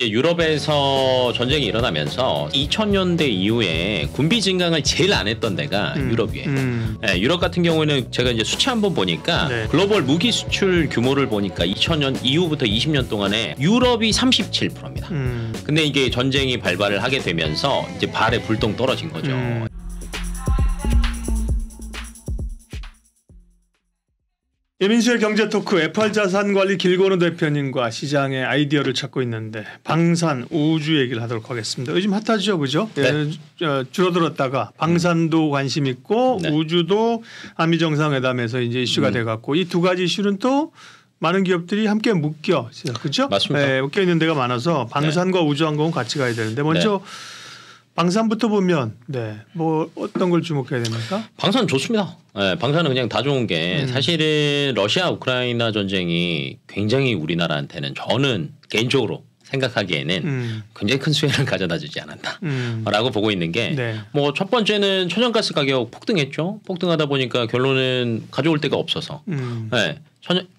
이제 유럽에서 전쟁이 일어나면서 2000년대 이후에 군비 증강을 제일 안 했던 데가 유럽이에요. 네, 유럽 같은 경우에는 제가 이제 수치 한번 보니까 네. 글로벌 무기 수출 규모를 보니까 2000년 이후부터 20년 동안에 유럽이 37%입니다. 근데 이게 전쟁이 발발을 하게 되면서 이제 발에 불똥 떨어진 거죠. 이민수의 경제토크 FR자산관리 길건우 대표님과 시장의 아이디어를 찾고 있는데 방산, 우주 얘기를 하도록 하겠습니다. 요즘 핫하죠, 그죠? 네. 줄어들었다가 방산도 관심 있고 네. 우주도 한미 정상회담에서 이제 이슈가 돼갖고 이 두 가지 이슈는 또 많은 기업들이 함께 묶여, 그죠? 맞습니다. 네, 묶여 있는 데가 많아서 방산과 우주항공은 같이 가야 되는데 먼저 방산부터 보면 뭐 어떤 걸 주목해야 됩니까? 방산 좋습니다. 네, 방산은 그냥 다 좋은 게 사실은 러시아 우크라이나 전쟁이 굉장히 우리나라한테는 저는 개인적으로 생각하기에는 굉장히 큰 수혜를 가져다 주지 않았다라고 보고 있는 게 뭐 첫 번째는 천연가스 가격 폭등했죠. 폭등하다 보니까 결론은 가져올 데가 없어서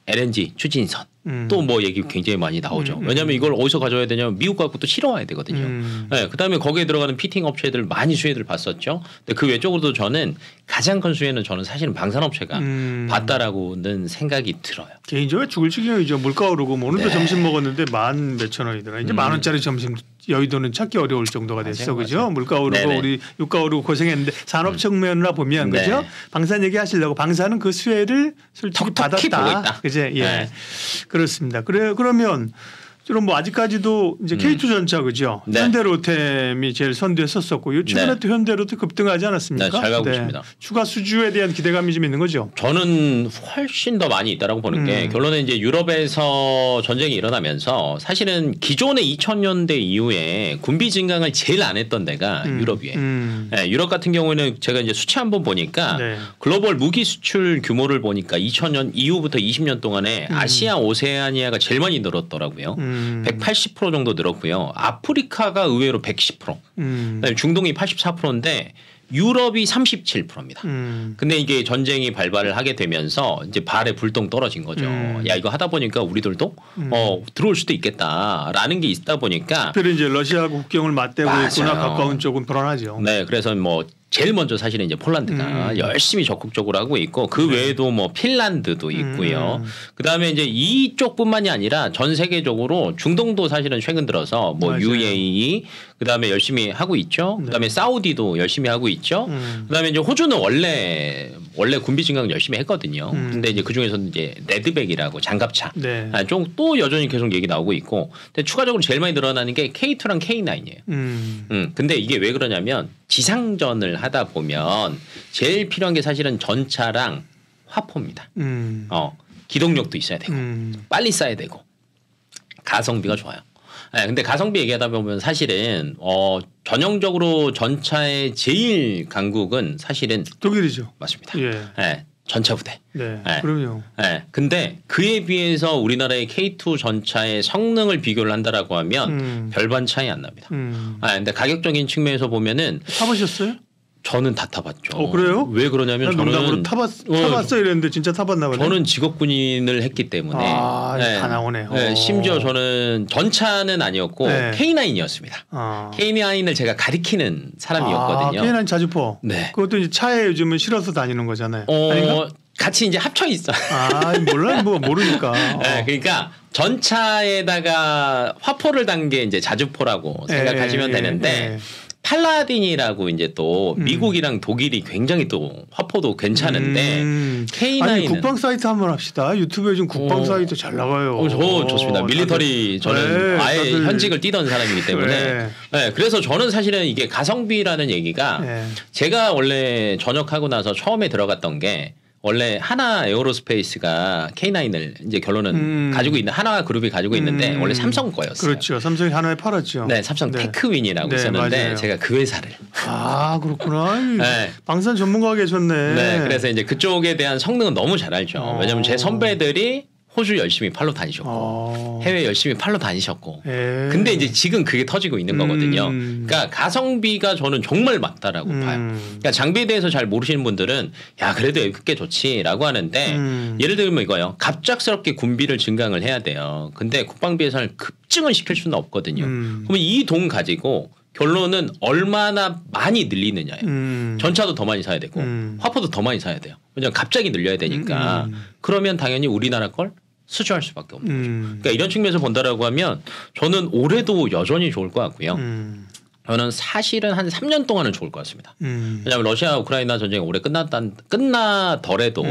LNG 추진선 또 뭐 얘기 굉장히 많이 나오죠. 왜냐하면 이걸 어디서 가져와야 되냐면 미국 갖고 또 실어와야 되거든요. 그다음에 거기에 들어가는 피팅 업체들 많이 수혜를 봤었죠. 근데 그 외적으로도 저는 가장 큰 수혜는 저는 사실은 방산업체가 봤다라고는 생각이 들어요. 개인적으로 죽을 지경이죠. 물가 오르고 뭐 오늘도 점심 먹었는데 만 몇천 원이더라. 이제 10,000원짜리 점심 여의도는 찾기 어려울 정도가 됐어, 그죠? 맞아요. 물가 오르고 네네. 우리 유가 오르고 고생했는데 산업 측면으로 보면 그죠? 방산 얘기하시려고 방산은 그 수혜를 솔직히 톡톡히 보고 받았다, 있다. 그제? 예, 그렇습니다. 그러면 좀 뭐 아직까지도 이제 K2 전차 그죠? 네. 현대로템이 제일 선두했었었고 최근에 또 현대로템 급등하지 않았습니까? 네, 잘 가고 있습니다. 추가 수주에 대한 기대감이 좀 있는 거죠? 저는 훨씬 더 많이 있다라고 보는 게 결론은 이제 유럽에서 전쟁이 일어나면서 사실은 기존의 2000년대 이후에 군비 증강을 제일 안 했던 데가 유럽이에요. 네, 유럽 같은 경우에는 제가 이제 수치 한번 보니까 글로벌 무기 수출 규모를 보니까 2000년 이후부터 20년 동안에 아시아 오세아니아가 제일 많이 늘었더라고요. 180% 정도 늘었고요. 아프리카가 의외로 110%, 그다음에 중동이 84%인데 유럽이 37%입니다. 근데 이게 전쟁이 발발을 하게 되면서 이제 발에 불똥 떨어진 거죠. 야 이거 하다 보니까 우리들도 들어올 수도 있겠다라는 게 있다 보니까 특별히 이제 러시아 국경을 맞대고 맞아요. 있거나 가까운 쪽은 불안하죠. 네, 그래서 뭐 제일 먼저 사실은 이제 폴란드가 열심히 적극적으로 하고 있고 그 외에도 뭐 핀란드도 있고요. 그다음에 이제 이쪽뿐만이 아니라 전 세계적으로 중동도 사실은 최근 들어서 뭐 맞아요. UAE 그다음에 열심히 하고 있죠. 그다음에 사우디도 열심히 하고 있죠. 그다음에 이제 호주는 원래 군비 증강 열심히 했거든요. 근데 이제 그 중에서는 이제 레드백이라고 장갑차 좀 또 여전히 계속 얘기 나오고 있고. 근데 추가적으로 제일 많이 늘어나는 게 K2랑 K9이에요. 근데 이게 왜 그러냐면 지상전을 하다 보면 제일 필요한 게 사실은 전차랑 화포입니다. 기동력도 있어야 되고 빨리 쏴야 되고 가성비가 좋아요. 근데 가성비 얘기하다 보면 사실은 전형적으로 전차의 제일 강국은 사실은 독일이죠. 맞습니다. 예. 전차 부대. 그럼요. 근데 그에 비해서 우리나라의 K2 전차의 성능을 비교를 한다라고 하면 별반 차이 안 납니다. 근데 가격적인 측면에서 보면은 타보셨어요? 저는 다 타봤죠. 그래요? 왜 그러냐면 농담으로 저는 타봤어 이랬는데 진짜 타봤나 보네. 저는 직업군인을 했기 때문에 다 나오네요. 심지어 저는 전차는 아니었고 K9이었습니다. K9을 제가 가리키는 사람이었거든요. K9 자주포. 네. 그것도 이제 차에 요즘은 실어서 다니는 거잖아요. 아닌가? 같이 이제 합쳐 있어요. 몰라 뭐 모르니까. 그러니까 전차에다가 화포를 단 게 이제 자주포라고 생각하시면 되는데. 팔라딘이라고 이제 또 미국이랑 독일이 굉장히 또 화포도 괜찮은데 K9은 아니 국방 사이트 한번 합시다. 유튜브에 요즘 국방 사이트 잘 나가요. 저 좋습니다. 밀리터리 저는 아예 다들 현직을 뛰던 사람이기 때문에 그래서 저는 사실은 이게 가성비라는 얘기가 제가 원래 전역하고 나서 처음에 들어갔던 게 원래 하나 에어로스페이스가 K9을 이제 결론은 가지고 있는 하나 그룹이 가지고 있는데 원래 삼성 거였어요. 그렇죠. 삼성이 하나에 팔았죠. 네, 삼성 테크윈이라고 있었는데 맞아요. 제가 그 회사를. 그렇구나. 방산 전문가가 계셨네. 네, 그래서 이제 그쪽에 대한 성능은 너무 잘 알죠. 왜냐하면 제 선배들이 호주 열심히 팔로 다니셨고 해외 열심히 팔로 다니셨고 근데 이제 지금 그게 터지고 있는 거거든요. 그러니까 가성비가 저는 정말 맞다라고 봐요. 그러니까 장비에 대해서 잘 모르시는 분들은 야 그래도 꽤 좋지라고 하는데 예를 들면 이거요. 갑작스럽게 군비를 증강을 해야 돼요. 근데 국방비 예산을 급증을 시킬 수는 없거든요. 그러면 이 돈 가지고 결론은 얼마나 많이 늘리느냐예요. 전차도 더 많이 사야 되고 화포도 더 많이 사야 돼요. 왜냐하면 갑자기 늘려야 되니까 그러면 당연히 우리나라 걸 수주할 수밖에 없는 거죠. 그러니까 이런 측면에서 본다라고 하면 저는 올해도 여전히 좋을 것 같고요. 저는 사실은 한 3년 동안은 좋을 것 같습니다. 왜냐하면 러시아 우크라이나 전쟁이 올해 끝나더라도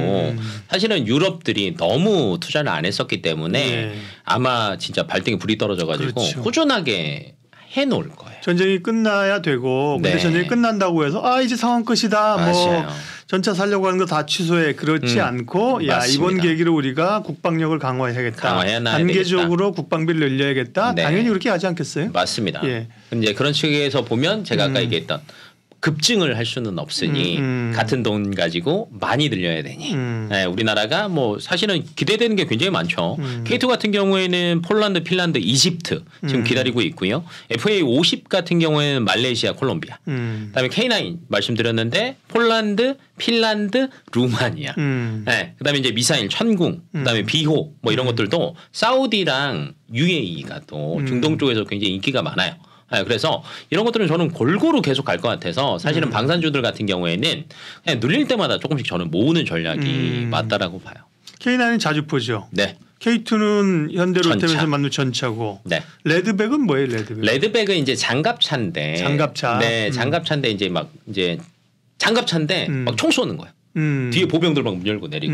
사실은 유럽들이 너무 투자를 안 했었기 때문에 아마 진짜 발등에 불이 떨어져가지고 그렇죠. 꾸준하게 해놓을 거예요. 전쟁이 끝나야 되고 근데 전쟁이 끝난다고 해서 이제 상황 끝이다. 맞아요. 뭐 전차 살려고 하는 거 다 취소해. 그렇지 않고 야 맞습니다. 이번 계기로 우리가 국방력을 강화해야겠다. 단계적으로 되겠다. 국방비를 늘려야겠다. 당연히 그렇게 하지 않겠어요? 맞습니다. 근데 그런 측에서 보면 제가 아까 얘기했던 급증을 할 수는 없으니 같은 돈 가지고 많이 늘려야 되니 네, 우리나라가 뭐 사실은 기대되는 게 굉장히 많죠. K2 같은 경우에는 폴란드, 핀란드, 이집트 지금 기다리고 있고요. FA50 같은 경우에는 말레이시아, 콜롬비아. 그다음에 K9 말씀드렸는데 폴란드, 핀란드, 루마니아. 네, 그다음에 이제 미사일 천궁, 그다음에 비호 뭐 이런 것들도 사우디랑 UAE가 또 중동 쪽에서 굉장히 인기가 많아요. 그래서 이런 것들은 저는 골고루 계속 갈 것 같아서 사실은 방산주들 같은 경우에는 그냥 눌릴 때마다 조금씩 저는 모으는 전략이 맞다라고 봐요. K9은 자주포죠. 네. K2는 현대로템에서 만든 전차고. 네. 레드백은 뭐예요? 레드백? 레드백은 이제 장갑차인데. 장갑차. 네, 장갑차인데 이제 막 이제 장갑차인데 막 총 쏘는 거예요. 뒤에 보병들 막 문 열고 내리고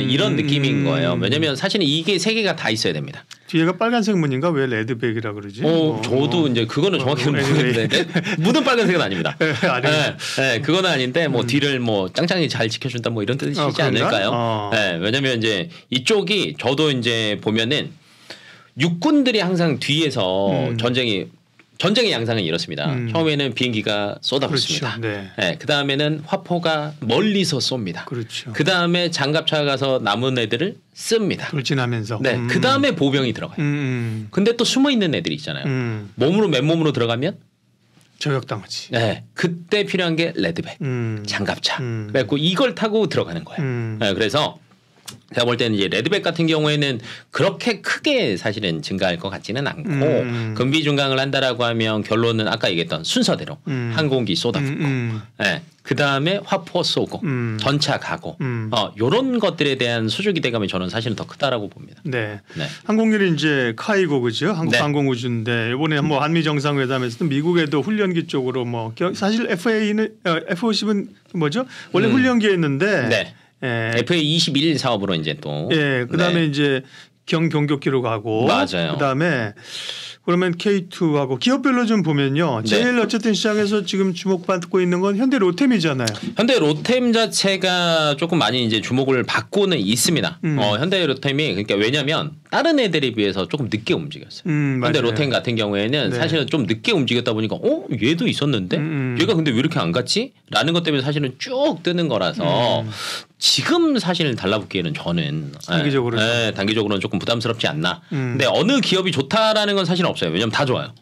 이런 느낌인 거예요. 왜냐하면 사실은 이게 세 개가 다 있어야 됩니다. 뒤에가 빨간색 문인가 왜 레드백이라 그러지? 저도 이제 그거는 정확히는 모르겠는데 문은 빨간색은 아닙니다. 네, 그거는 아닌데 뭐 뒤를 뭐 짱짱이 잘 지켜준다 뭐 이런 뜻이지 않을까요? 네, 왜냐하면 이제 이쪽이 저도 이제 보면은 육군들이 항상 뒤에서 전쟁의 양상은 이렇습니다. 처음에는 비행기가 쏟아붓습니다. 그렇죠. 네, 그 다음에는 화포가 멀리서 쏩니다. 그렇죠. 그 다음에 장갑차 가서 남은 애들을 씁니다. 돌진하면서. 네, 그 다음에 보병이 들어가요. 근데 또 숨어 있는 애들이 있잖아요. 맨몸으로 들어가면 저격당하지. 네, 그때 필요한 게 레드백, 장갑차. 그래갖고 이걸 타고 들어가는 거예요. 네, 그래서 제가 볼 때는 이제 레드백 같은 경우에는 그렇게 크게 사실은 증가할 것 같지는 않고 금비 중강을 한다라고 하면 결론은 아까 얘기했던 순서대로 항공기 쏟아붓고 네. 그 다음에 화포 쏘고 전차 가고 요런 것들에 대한 수주 기대감이 저는 사실은 더 크다라고 봅니다. 네. 항공기는 이제 카이고 그죠? 한국항공우주인데 이번에 뭐 한미 정상회담에서도 미국에도 훈련기 쪽으로 뭐 사실 F50은 뭐죠? 원래 훈련기였는데 FA21 사업으로 이제 또 그다음에 이제 경격기로 가고 맞아요. 그다음에 그러면 K2하고 기업별로 좀 보면요. 제일 어쨌든 시장에서 지금 주목받고 있는 건 현대 로템이잖아요. 현대 로템 자체가 조금 많이 이제 주목을 받고는 있습니다. 현대 로템이 그러니까 왜냐하면 다른 애들에 비해서 조금 늦게 움직였어요. 현대 로템 같은 경우에는 사실은 좀 늦게 움직였다 보니까 얘도 있었는데 얘가 근데 왜 이렇게 안 갔지? 라는 것 때문에 사실은 쭉 뜨는 거라서 지금 사실 달라붙기에는 저는 단기적으로는 조금 부담스럽지 않나. 근데 어느 기업이 좋다라는 건 사실 없어요. 왜냐하면 다 좋아요.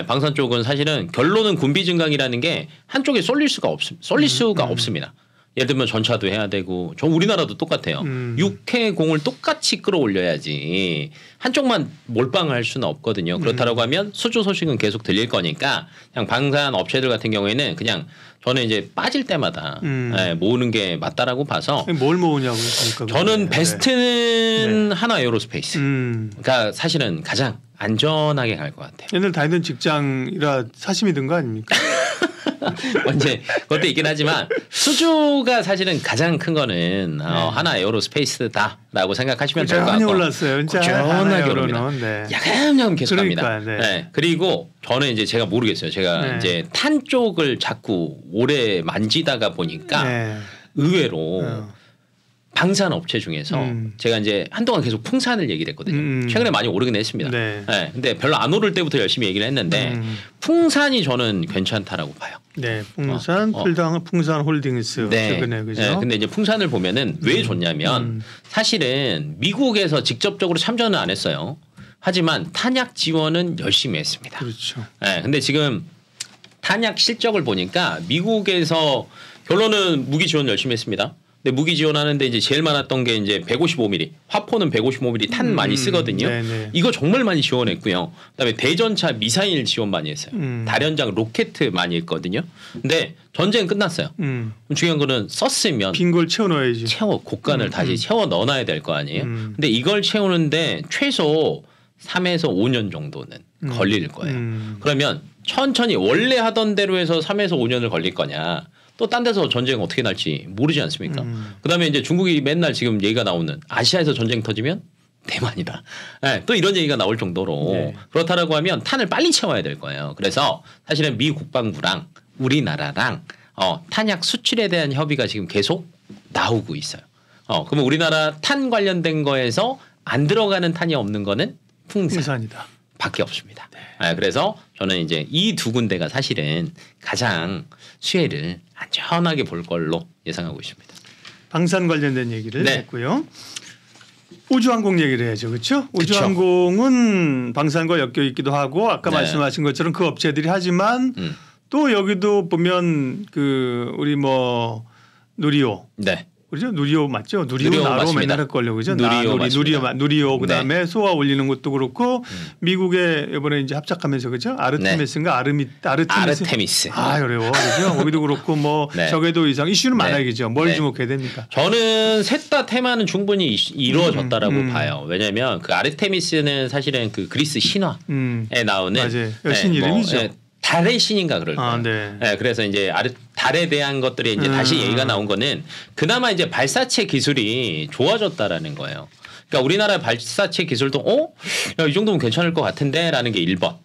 방산 쪽은 사실은 결론은 군비 증강이라는 게 한쪽에 쏠릴 수가 없습니다. 예를 들면 전차도 해야 되고 저 우리나라도 똑같아요. 육해 공을 똑같이 끌어올려야지 한쪽만 몰빵을 할 수는 없거든요. 그렇다라고 하면 수주 소식은 계속 들릴 거니까 그냥 방산 업체들 같은 경우에는 그냥 저는 이제 빠질 때마다 모으는 게 맞다라고 봐서 뭘 모으냐고 저는 베스트는 하나 에어로스페이스가 사실은 가장 안전하게 갈 것 같아요. 옛날 다니던 직장이라 사심이 든 거 아닙니까? 이제 그것도 있긴 하지만 수주가 사실은 가장 큰 거는 하나 에어로스페이스다라고 생각하시면 될 것 같고 올랐어요. 꾸준하게 오릅니다. 야금야금 계속 갑니다. 그리고 저는 이제 제가 모르겠어요. 제가 이제 탄 쪽을 자꾸 오래 만지다가 보니까 의외로 방산 업체 중에서 제가 이제 한동안 계속 풍산을 얘기를 했거든요. 최근에 많이 오르긴 했습니다. 네. 네. 근데 별로 안 오를 때부터 열심히 얘기를 했는데 풍산이 저는 괜찮다라고 봐요. 네, 풍산, 풍산 홀딩스 네. 최근에 그죠. 네. 근데 이제 풍산을 보면은 왜 좋냐면 사실은 미국에서 직접적으로 참전은 안 했어요. 하지만 탄약 지원은 열심히 했습니다. 그렇죠. 네. 근데 지금 탄약 실적을 보니까 미국에서 결론은 무기 지원 열심히 했습니다. 근데 무기 지원하는데 이제 제일 많았던 게 이제 155mm, 화포는 155mm 탄 많이 쓰거든요. 네네. 이거 정말 많이 지원했고요. 그다음에 대전차 미사일 지원 많이 했어요. 다련장 로켓 많이 했거든요. 근데 전쟁 끝났어요. 중요한 거는 썼으면 빈 걸 채워 넣어야지. 곡간을 다시 채워 넣어놔야 될 거 아니에요. 근데 이걸 채우는데 최소 3에서 5년 정도는 걸릴 거예요. 그러면 천천히 원래 하던 대로 해서 3에서 5년을 걸릴 거냐. 또 딴 데서 전쟁 어떻게 날지 모르지 않습니까? 그다음에 이제 중국이 맨날 지금 얘기가 나오는 아시아에서 전쟁 터지면 대만이다. 네, 또 이런 얘기가 나올 정도로 네. 그렇다라고 하면 탄을 빨리 채워야 될 거예요. 그래서 사실은 미 국방부랑 우리나라랑 탄약 수출에 대한 협의가 지금 계속 나오고 있어요. 그러면 우리나라 탄 관련된 거에서 안 들어가는 탄이 없는 거는 풍산이다. 밖에 없습니다. 네. 그래서 저는 이제 이 두 군데가 사실은 가장 수혜를 안전하게 볼 걸로 예상하고 있습니다. 방산 관련된 얘기를 했고요. 우주항공 얘기를 해야죠. 그렇죠? 우주항공은 방산과 엮여 있기도 하고 아까 말씀하신 것처럼 그 업체들이 하지만 또 여기도 보면 그 우리 뭐 누리호. 네. 그죠? 누리호 맞죠? 누리호 나로 맞습니다. 맨날 헷갈려 그죠? 누리호 그다음에 쏘아 올리는 것도 그렇고 미국에 이번에 이제 합작하면서 그죠? 아르테미스인가 아르테미스. 아 어려워 그죠? 거기도 그렇고 뭐 저궤도 이상 이슈는 많아요 그죠? 뭘 주목해야 됩니까? 저는 셋 다 테마는 충분히 이루어졌다라고 봐요. 왜냐하면 그 아르테미스는 사실은 그 그리스 신화에 나오는 여신 이름이죠. 달의 신인가 그럴 거예요. 네, 그래서 이제 달에 대한 것들이 이제 다시 얘기가 나온 거는 그나마 이제 발사체 기술이 좋아졌다라는 거예요. 그러니까 우리나라 발사체 기술도 야, 이 정도면 괜찮을 것 같은데라는 게 1번.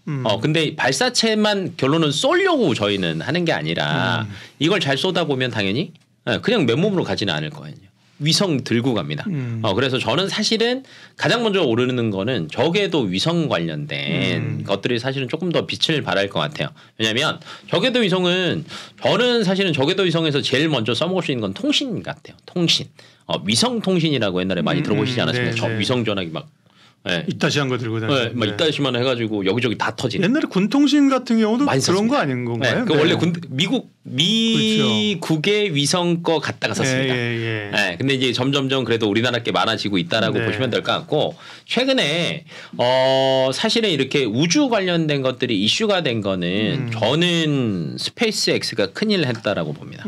근데 발사체만 결론은 쏘려고 저희는 하는 게 아니라 이걸 잘 쏘다 보면 당연히 그냥 맨몸으로 가지는 않을 거예요. 위성 들고 갑니다. 그래서 저는 사실은 가장 먼저 오르는 거는 저궤도 위성 관련된 것들이 사실은 조금 더 빛을 발할 것 같아요. 왜냐하면 저궤도 위성은 저는 사실은 저궤도 위성에서 제일 먼저 써먹을 수 있는 건 통신 같아요. 통신. 위성 통신이라고 옛날에 많이 들어보시지 않았습니까? 저 위성 전화기 막 이따시한 거 들고 다니는. 막 이따시만 해가지고 여기저기 다 터지는. 옛날에 군통신 같은 경우도 그런 거 아닌 건가요? 그 원래 미국의 위성 거 갖다가 썼습니다. 근데 이제 점점점 그래도 우리나라 게 많아지고 있다라고 보시면 될 것 같고 최근에 사실은 이렇게 우주 관련된 것들이 이슈가 된 거는 저는 스페이스 X가 큰일 했다라고 봅니다.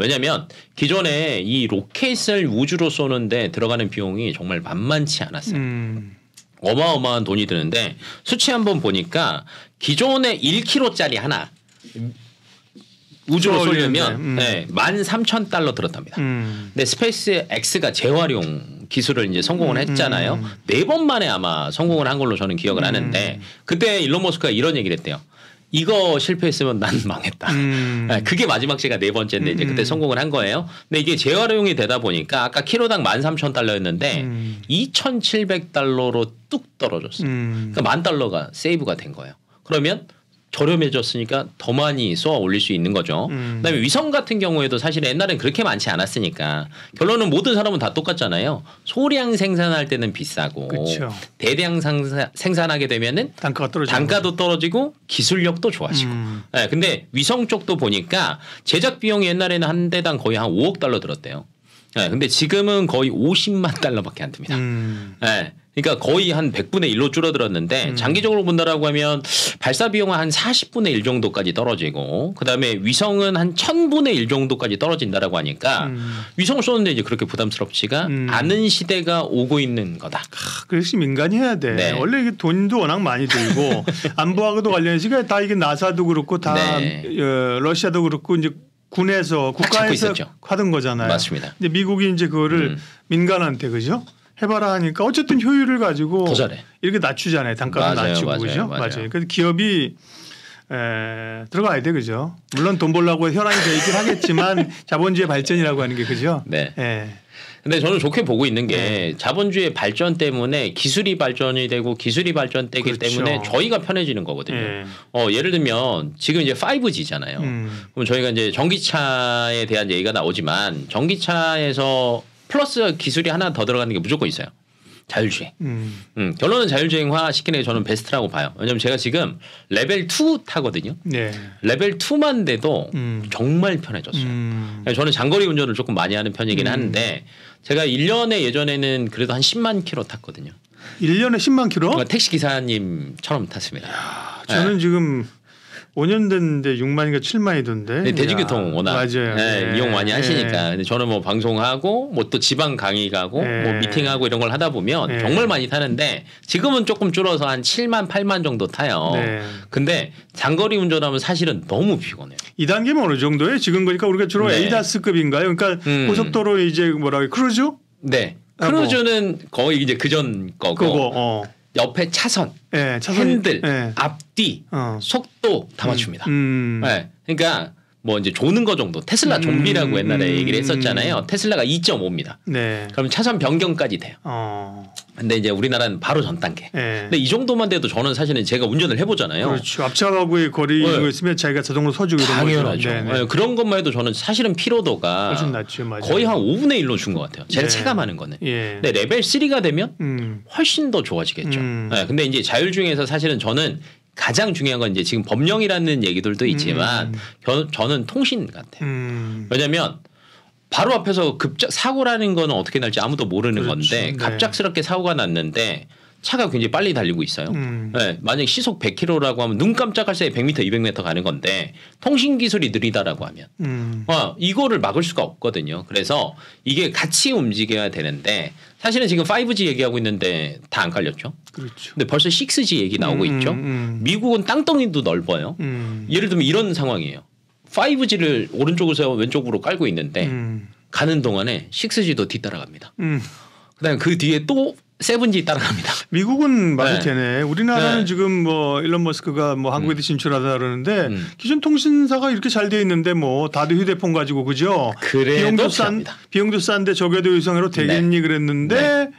왜냐하면 기존에 이 로켓을 우주로 쏘는데 들어가는 비용이 정말 만만치 않았어요. 어마어마한 돈이 드는데 수치 한번 보니까 기존에 1kg짜리 하나 우주로 쏘려면 13,000달러 들었답니다. 근데 스페이스 X가 재활용 기술을 이제 성공을 했잖아요. 4번 만에 아마 성공을 한 걸로 저는 기억을 하는데 그때 일론 머스크가 이런 얘기를 했대요. 이거 실패했으면 난 망했다. 그게 마지막 제가 4번째인데 이제 그때 성공을 한 거예요. 근데 이게 재활용이 되다 보니까 아까 키로당 13,000달러였는데 2,700달러로 뚝 떨어졌어요. 그러니까 $10,000가 세이브가 된 거예요. 그러면 저렴해졌으니까 더 많이 쏘아 올릴 수 있는 거죠. 그다음에 위성 같은 경우에도 사실 옛날엔 그렇게 많지 않았으니까 결론은 모든 사람은 다 똑같잖아요. 소량 생산할 때는 비싸고 대량 생산하게 되면은 단가도 떨어지고 기술력도 좋아지고. 근데 위성 쪽도 보니까 제작 비용이 옛날에는 한 대당 거의 한 5억 달러 들었대요. 근데 지금은 거의 50만 달러밖에 안 듭니다. 그러니까 거의 한 100분의 1로 줄어들었는데 장기적으로 본다라고 하면 발사 비용은 한 40분의 1 정도까지 떨어지고 그다음에 위성은 한 1000분의 1 정도까지 떨어진다라고 하니까 위성을 쏘는데 이제 그렇게 부담스럽지가 않은 시대가 오고 있는 거다. 그래서 민간이 해야 돼. 원래 이게 돈도 워낙 많이 들고 안보하고도 관련해서 다 이게 나사도 그렇고 다 러시아도 그렇고 이제 군에서 국가에서 하던 거잖아요. 맞습니다. 근데 미국이 이제 그거를 민간한테 그죠? 해봐라 하니까 어쨌든 효율을 가지고 더 잘해. 이렇게 낮추잖아요. 단가도 낮추고 그죠? 맞아요. 그래서 기업이 들어가야 돼 그죠? 물론 돈 벌려고 현황이 돼 있긴 하겠지만 자본주의 발전이라고 하는 게 그죠? 근데 저는 좋게 보고 있는 게 자본주의 발전 때문에 기술이 발전이 되고 기술이 발전되기 그렇죠. 때문에 저희가 편해지는 거거든요. 예를 들면 지금 이제 5G잖아요. 그럼 저희가 이제 전기차에 대한 얘기가 나오지만 전기차에서 플러스 기술이 하나 더 들어가는 게 무조건 있어요. 자율주행. 결론은 자율주행화 시키는 게 저는 베스트라고 봐요. 왜냐하면 제가 지금 레벨 2 타거든요. 네. 레벨 2만 돼도 정말 편해졌어요. 저는 장거리 운전을 조금 많이 하는 편이긴 한데 제가 1년에 예전에는 그래도 한 10만 킬로 탔거든요. 1년에 10만 킬로? 그러니까 택시 기사님처럼 탔습니다. 저는 지금 5년 됐는데 6만인가 7만이던데. 네, 대중교통 워낙 맞아요. 네, 이용 많이 하시니까. 근데 저는 뭐 방송하고 뭐 또 지방 강의 가고 뭐 미팅하고 이런 걸 하다 보면 정말 많이 타는데 지금은 조금 줄어서 한 7만 8만 정도 타요. 근데 장거리 운전하면 사실은 너무 피곤해요. 2단계면 어느 정도예요? 지금 보니까 우리가 주로 에이다스급인가요? 그러니까 고속도로 이제 뭐라 그래 크루즈? 네. 크루즈는 거의 이제 그전 거고. 옆에 차선, 핸들, 앞뒤, 속도 다 맞춥니다. 네. 그러니까 뭐 이제 조는 거 정도. 테슬라 좀비라고 옛날에 얘기를 했었잖아요. 테슬라가 2.5입니다. 네. 그럼 차선 변경까지 돼요. 근데 이제 우리나라는 바로 전 단계. 근데 이 정도만 돼도 저는 사실은 제가 운전을 해보잖아요. 그렇죠. 앞차하고의 거리가 있으면 자기가 자동으로 서주고 이런 거죠. 당연하죠. 네, 그런 것만 해도 저는 사실은 피로도가 훨씬 낫죠. 맞아요. 거의 한 5분의 1로 준 것 같아요. 제가 체감하는 거는. 근데 레벨 3가 되면 훨씬 더 좋아지겠죠. 네, 근데 이제 자율주행에서 사실은 저는 가장 중요한 건 이제 지금 법령이라는 얘기들도 있지만 저는 통신 같아요. 왜냐하면 바로 앞에서 급작 사고라는 거는 어떻게 날지 아무도 모르는 그렇죠. 건데 갑작스럽게 사고가 났는데 차가 굉장히 빨리 달리고 있어요. 네, 만약 시속 100km라고 하면 눈 깜짝할 새에 100m, 200m 가는 건데 통신 기술이 느리다라고 하면 이거를 막을 수가 없거든요. 그래서 이게 같이 움직여야 되는데 사실은 지금 5G 얘기하고 있는데 다 안 깔렸죠. 그렇죠. 근데 벌써 6G 얘기 나오고 있죠. 미국은 땅덩이도 넓어요. 예를 들면 이런 상황이에요. 5G를 오른쪽에서 왼쪽으로 깔고 있는데 가는 동안에 6G도 뒤따라갑니다. 그다음에 그 뒤에 또 7G 따라갑니다. 미국은 말이 되네. 우리나라는 지금 뭐 일론 머스크가 뭐 한국에도 진출하다 그러는데 기존 통신사가 이렇게 잘 돼 있는데 뭐 다들 휴대폰 가지고 그죠? 비용도 싼데 저궤도 위성으로 되겠니 그랬는데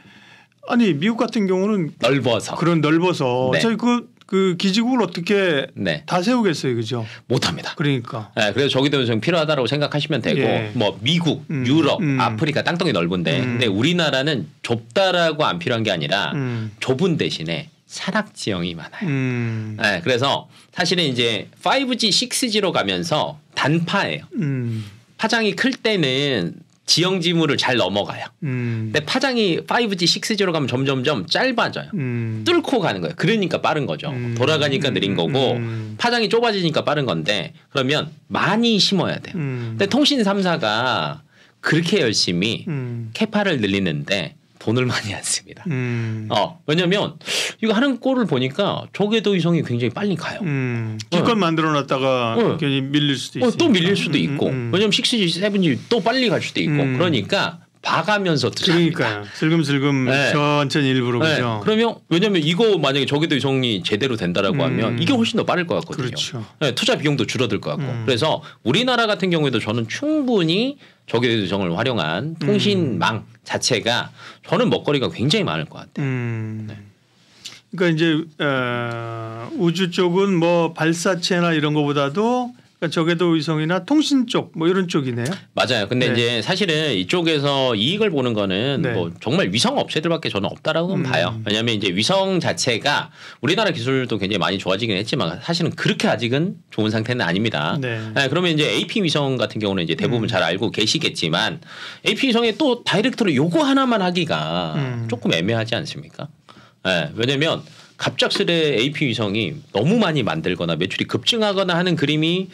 아니 미국 같은 경우는 넓어서 저희 그 기지국을 어떻게 다 세우겠어요, 그죠? 못합니다. 그러니까. 네, 그래서 저기도 좀 필요하다고 생각하시면 되고, 뭐 미국, 유럽, 아프리카 땅덩이 넓은데, 근데 우리나라는 좁다라고 안 필요한 게 아니라 좁은 대신에 산악 지형이 많아요. 네, 그래서 사실은 이제 5G, 6G로 가면서 단파예요. 파장이 클 때는 지형 지물을 잘 넘어가요. 근데 파장이 5G, 6G로 가면 점점점 짧아져요. 뚫고 가는 거예요. 그러니까 빠른 거죠. 돌아가니까 느린 거고 파장이 좁아지니까 빠른 건데 그러면 많이 심어야 돼요. 근데 통신 3사가 그렇게 열심히 캐파를 늘리는데 돈을 많이 안 씁니다. 왜냐하면 이거 하는 꼴을 보니까 저궤도 위성이 굉장히 빨리 가요. 기껏 만들어놨다가 괜히 밀릴 수도 있고. 또 밀릴 수도 있고. 왜냐하면 6G, 7G 또 빨리 갈 수도 있고. 그러니까 봐가면서 그러니까요. 슬금슬금 천천히 일부러 그죠. 그러면 왜냐하면 이거 만약에 저궤도 위성이 제대로 된다라고 하면 이게 훨씬 더 빠를 것 같거든요. 그렇죠. 투자 비용도 줄어들 것 같고. 그래서 우리나라 같은 경우에도 저는 충분히 저궤도 위성을 활용한 통신망 자체가 저는 먹거리가 굉장히 많을 것 같아요. 그러니까 이제 우주 쪽은 뭐 발사체나 이런 거보다도 그러니까 저궤도 위성이나 통신 쪽 뭐 이런 쪽이네요. 맞아요. 근데 이제 사실은 이쪽에서 이익을 보는 거는 뭐 정말 위성 업체들밖에 저는 없다라고 봐요. 왜냐하면 이제 위성 자체가 우리나라 기술도 굉장히 많이 좋아지긴 했지만 사실은 그렇게 아직은 좋은 상태는 아닙니다. 그러면 이제 AP 위성 같은 경우는 이제 대부분 잘 알고 계시겠지만 AP 위성에 또 다이렉트로 요거 하나만 하기가 조금 애매하지 않습니까? 왜냐하면 갑작스레 AP 위성이 너무 많이 만들거나 매출이 급증하거나 하는 그림이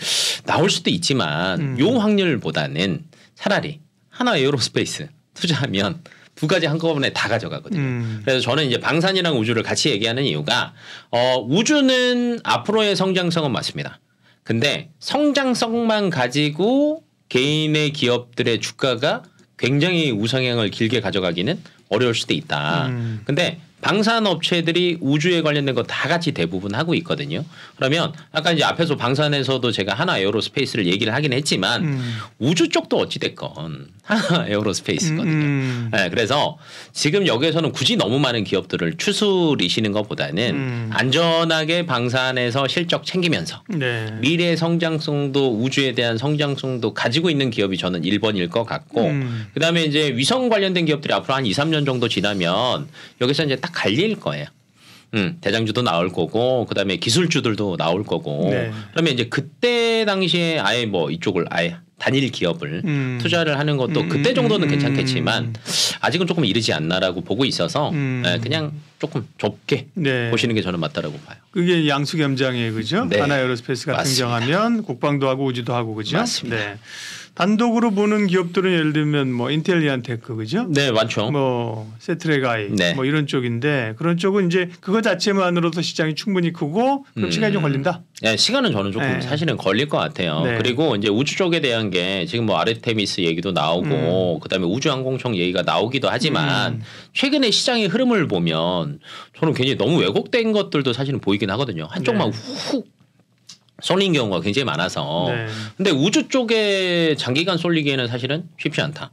나올 수도 있지만 요 확률보다는 차라리 하나 에어로스페이스 투자하면 두 가지 한꺼번에 다 가져가거든요. 그래서 저는 이제 방산이랑 우주를 같이 얘기하는 이유가 우주는 앞으로의 성장성은 맞습니다. 근데 성장성만 가지고 개인의 기업들의 주가가 굉장히 우상향을 길게 가져가기는 어려울 수도 있다. 근데 방산 업체들이 우주에 관련된 거 다 같이 대부분 하고 있거든요. 그러면 아까 이제 앞에서 방산에서도 제가 하나 에어로스페이스를 얘기를 하긴 했지만 우주 쪽도 어찌 됐건 하나 에어로스페이스거든요. 네, 그래서 지금 여기에서는 굳이 너무 많은 기업들을 추스리시는 것보다는 안전하게 방산해서 실적 챙기면서 네. 미래 성장성도 우주에 대한 성장성도 가지고 있는 기업이 저는 1번일 것 같고 그다음에 이제 위성 관련된 기업들이 앞으로 한 2, 3년 정도 지나면 여기서 이제 딱 갈릴 거예요. 대장주도 나올 거고 그다음에 기술주들도 나올 거고 네. 그러면 이제 그때 당시에 아예 뭐 이쪽을 아예 단일 기업을 투자를 하는 것도 그때 정도는 괜찮겠지만 아직은 조금 이르지 않나라고 보고 있어서 네, 그냥 조금 좁게 네. 보시는 게 저는 맞다라고 봐요. 그게 양수겸장에 그죠? 네. 하나 에어로스페이스가 맞습니다. 등장하면 국방도 하고 우주도 하고 그죠? 맞습니다. 네. 단독으로 보는 기업들은 예를 들면 뭐 인텔리안테크 그죠? 네, 많죠. 뭐 세트레가이 네. 뭐 이런 쪽인데 그런 쪽은 이제 그거 자체만으로도 시장이 충분히 크고 그럼 시간이 좀 걸린다. 네, 시간은 저는 조금 네. 사실은 걸릴 것 같아요. 네. 그리고 이제 우주 쪽에 대한 게 지금 뭐 아르테미스 얘기도 나오고 그다음에 우주항공청 얘기가 나오기도 하지만 최근에 시장의 흐름을 보면 저는 굉장히 너무 왜곡된 것들도 사실은 보이긴 하거든요. 한쪽만 네. 훅 쏠린 경우가 굉장히 많아서. 네. 근데 우주 쪽에 장기간 쏠리기에는 사실은 쉽지 않다.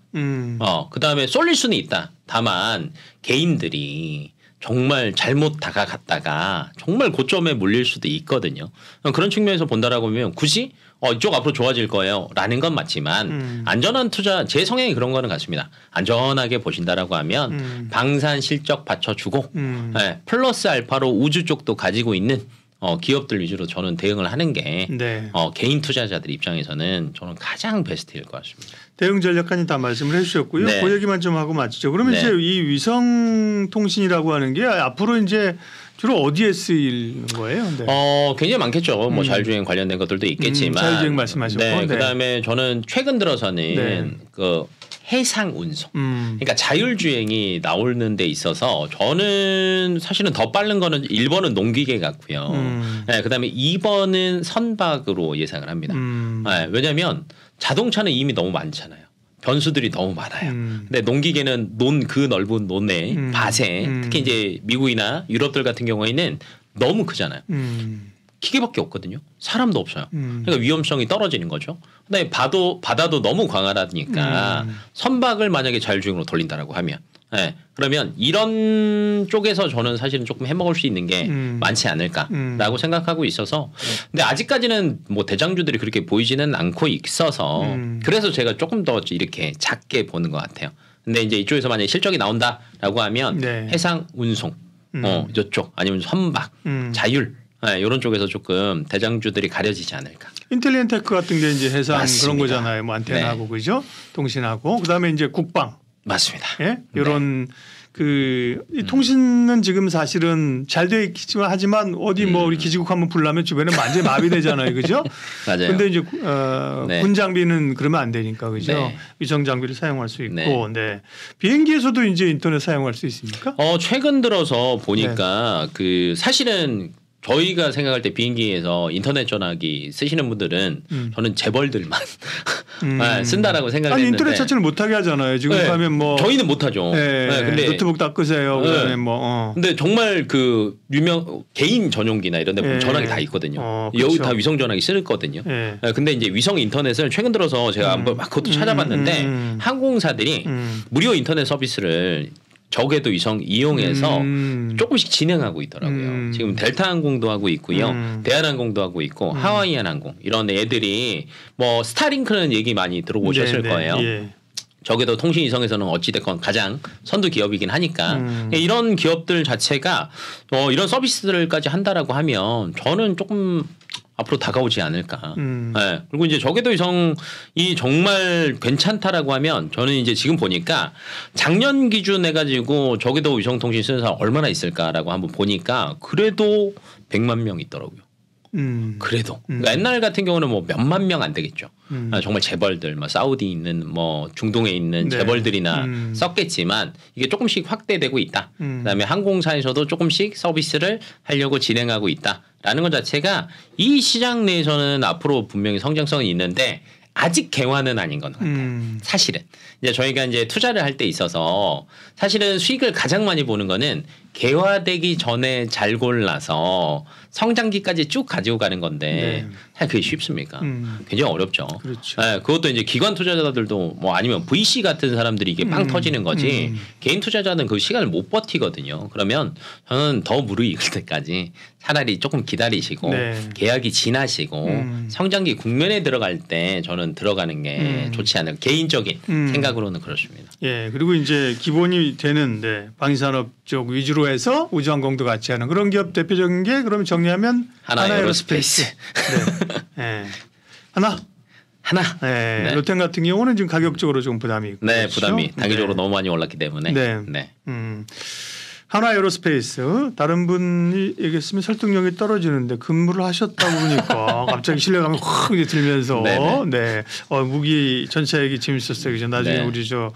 그다음에 쏠릴 수는 있다. 다만 개인들이 정말 잘못 다가갔다가 정말 고점에 몰릴 수도 있거든요. 그런 측면에서 본다라고 하면 굳이 이쪽 앞으로 좋아질 거예요 라는 건 맞지만 안전한 투자 제 성향이 그런 거는 같습니다. 안전하게 보신다라고 하면 방산 실적 받쳐주고 네, 플러스 알파로 우주 쪽도 가지고 있는 기업들 위주로 저는 대응을 하는 게 네. 개인 투자자들 입장에서는 저는 가장 베스트일 것 같습니다. 대응 전략까지 다 말씀을 해주셨고요. 네. 그 얘기만 좀 하고 마치죠. 그러면 네. 이제 이 위성 통신이라고 하는 게 앞으로 이제 주로 어디에 쓰일 거예요? 네. 굉장히 많겠죠. 뭐 자율주행 관련된 것들도 있겠지만. 자율주행 말씀하셨고. 네, 네. 그다음에 저는 최근 들어서는 네. 그 해상 운송. 그러니까 자율주행이 나오는 데 있어서 저는 사실은 더 빠른 거는 1번은 농기계 같고요. 네, 그다음에 2번은 선박으로 예상을 합니다. 네, 왜냐하면 자동차는 이미 너무 많잖아요. 변수들이 너무 많아요. 근데 농기계는 그 넓은 논에 밭에 특히 이제 미국이나 유럽들 같은 경우에는 너무 크잖아요. 기계밖에 없거든요. 사람도 없어요. 그러니까 위험성이 떨어지는 거죠. 그다음에 바다도 너무 광활하니까 선박을 만약에 자율주행으로 돌린다라고 하면, 네, 그러면 이런 쪽에서 저는 사실은 조금 해먹을 수 있는 게 많지 않을까라고 생각하고 있어서, 근데 아직까지는 뭐 대장주들이 그렇게 보이지는 않고 있어서 그래서 제가 조금 더 이렇게 작게 보는 것 같아요. 근데 이제 이쪽에서 만약에 실적이 나온다라고 하면 네. 해상 운송, 이쪽 아니면 선박, 자율. 네, 이런 쪽에서 조금 대장주들이 가려지지 않을까. 인텔리안테크 같은 게 이제 해상 맞습니다. 그런 거잖아요. 뭐 안테나하고 네. 그죠? 통신하고 그다음에 이제 국방. 맞습니다. 예? 이런 이 통신은 지금 사실은 잘 돼 있지만 하지만 어디 뭐 우리 기지국 한번 불나면 주변에 완전히 마비되잖아요. 그죠? 맞아요. 근데 이제 네. 군 장비는 그러면 안 되니까 그죠? 네. 위성 장비를 사용할 수 있고 네. 네. 비행기에서도 이제 인터넷 사용할 수 있습니까? 최근 들어서 보니까 네. 그 사실은 저희가 생각할 때 비행기에서 인터넷 전화기 쓰시는 분들은 저는 재벌들만 네, 쓴다라고 생각을 아니 했는데 인터넷 자체를 못하게 하잖아요. 지금 네, 가면 뭐 저희는 못하죠. 네, 네, 근데 노트북 다 끄세요. 그다음에 네. 뭐 근데 정말 그 유명 개인 전용기나 이런 데 보면 네. 전화기 다 있거든요. 그렇죠. 여기 다 위성 전화기 쓰거든요. 네. 근데 이제 위성 인터넷을 최근 들어서 제가 막 그것도 찾아봤는데 항공사들이 무료 인터넷 서비스를 적외도 위성 이용해서 조금씩 진행하고 있더라고요. 지금 델타 항공도 하고 있고요. 대한항공도 하고 있고 하와이안 항공 이런 애들이 뭐 스타링크는 얘기 많이 들어보셨을 네, 거예요. 예. 적외도 통신 위성에서는 어찌됐건 가장 선두 기업이긴 하니까 이런 기업들 자체가 이런 서비스들까지 한다라고 하면 저는 조금 앞으로 다가오지 않을까. 네. 그리고 이제 적외도 위성이 정말 괜찮다라고 하면 저는 이제 지금 보니까 작년 기준 해가지고 적외도 위성 통신 쓰는 사람 얼마나 있을까라고 한번 보니까 그래도 100만 명 있더라고요. 그래도 그러니까 옛날 같은 경우는 뭐 몇만 명 안 되겠죠. 정말 재벌들, 뭐 사우디 있는 뭐 중동에 있는 네. 재벌들이나 썼겠지만 이게 조금씩 확대되고 있다. 그다음에 항공사에서도 조금씩 서비스를 하려고 진행하고 있다라는 것 자체가 이 시장 내에서는 앞으로 분명히 성장성이 있는데 아직 개화는 아닌 건 같아요. 사실은 이제 저희가 이제 투자를 할 때 있어서 사실은 수익을 가장 많이 보는 거는 개화되기 전에 잘 골라서 성장기까지 쭉 가지고 가는 건데 사실 그게 쉽습니까? 굉장히 어렵죠. 그렇죠. 네, 그것도 이제 기관 투자자들도 뭐 아니면 VC 같은 사람들이 이게 빵 터지는 거지 개인 투자자는 그 시간을 못 버티거든요. 그러면 저는 더 무르익을 때까지 차라리 조금 기다리시고 계약이 지나시고 성장기 국면에 들어갈 때 저는 들어가는 게 좋지 않을까 개인적인 생각으로는 그렇습니다. 예, 그리고 이제 기본이 되는데 방위산업 쪽 위주로 해서 우주항공도 같이 하는 그런 기업 대표적인 게 그럼 정리하면 하나에어로스페이스. 네. 하나. 네. 네. 롯데 같은 경우는 지금 가격적으로 좀 부담이 있고. 네, 그렇죠? 부담이 단기적으로 너무 많이 올랐기 때문에. 네. 하나에어로스페이스 다른 분이 얘기했으면 설득력이 떨어지는데 근무를 하셨다고 보니까 갑자기 신뢰감이 확 들면서 네. 무기 전체 얘기 재밌었어요. 그죠? 나중에 우리 저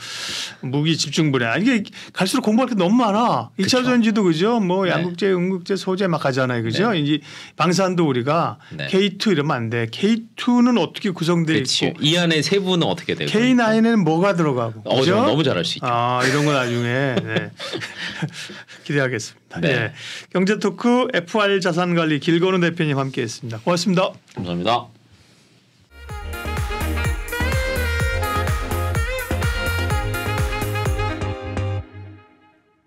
무기 집중 분야 이게 갈수록 공부할 게 너무 많아. 2차 전지도 그죠? 뭐 양극재, 음극재, 소재 막 하잖아요. 그죠? 이제 방산도 우리가 K2 이러면 안 돼. K2는 어떻게 구성돼 있고 이 안에 세부는 어떻게 되고 K9에는 뭐가 들어가고 그죠? 너무 잘할 수 있죠. 이런 거 나중에 기대하겠습니다. 네. 경제토크 FR 자산관리 길건우 대표님 함께했습니다. 고맙습니다. 감사합니다.